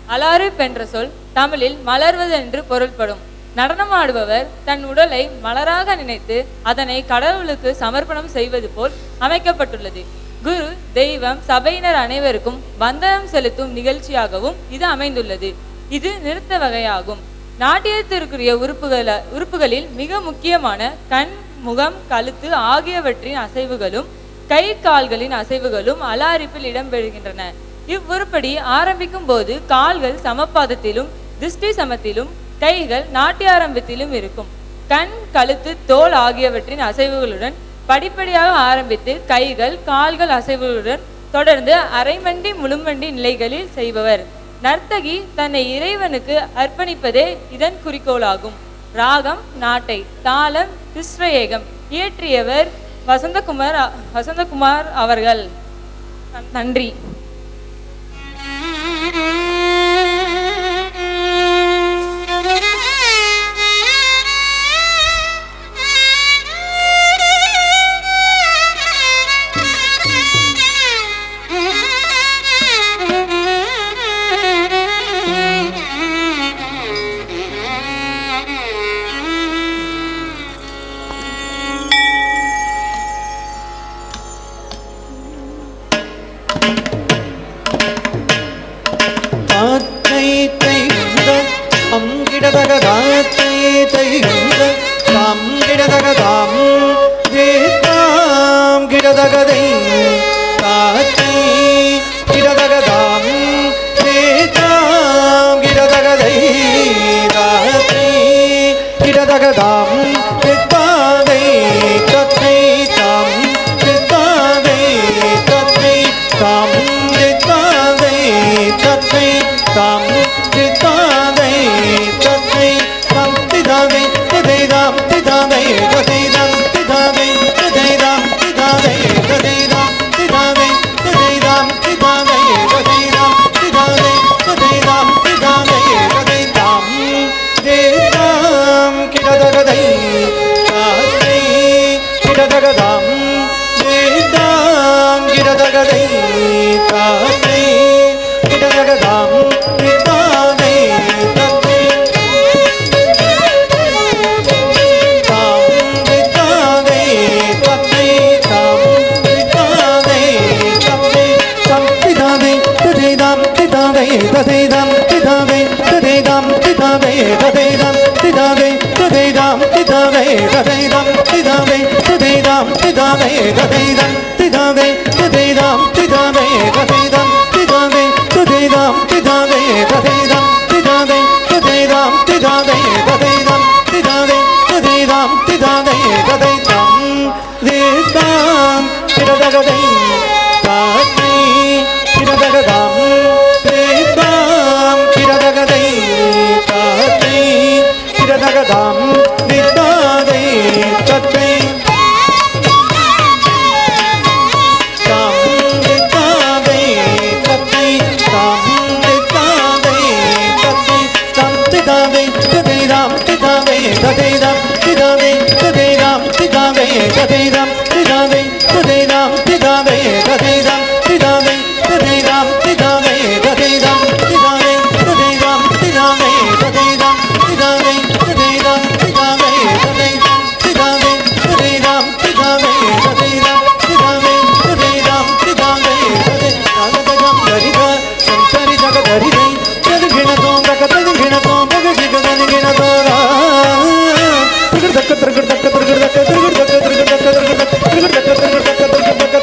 அலாரிப் என்ற சொல் தமிழில் மலர்வது என்று பொருள்படும். நடனமாடுபவர் தன் உடலை மலராக நினைத்து அதனை கடவுளுக்கு சமர்ப்பணம் செய்வது போல் அமைக்கப்பட்டுள்ளது. குரு, தெய்வம், சபையினர் அனைவருக்கும் வந்தனம் செலுத்தும் நிகழ்ச்சியாகவும் இது அமைந்துள்ளது. இது நிறுத்த வகையாகும். நாட்டியத்திற்குரிய உறுப்புகளில் மிக முக்கியமான கண், முகம், கழுத்து ஆகியவற்றின் அசைவுகளும் கை கால்களின் அசைவுகளும் அலாரிப்பில் இடம்பெறுகின்றன. இவ்வுருப்படி ஆரம்பிக்கும் போது கால்கள் சமபாதத்திலும் திருஷ்டி சமத்திலும் கைகள் நாட்டியாரம்பத்திலும் இருக்கும். கண், கழுத்து, தோல் ஆகியவற்றின் அசைவுகளுடன் படிப்படியாக ஆரம்பித்து கைகள் கால்கள் அசைவுகளுடன் தொடர்ந்து அரைமண்டி முழுமண்டி நிலைகளில் செய்பவர். நர்த்தகி தன்னை இறைவனுக்கு அர்ப்பணிப்பதே இதன் குறிக்கோளாகும். ராகம் நாட்டை, தாளம் திஸ்ரயேகம். இயற்றியவர் வசந்தகுமார் அவர்கள். நன்றி.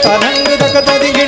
Tanang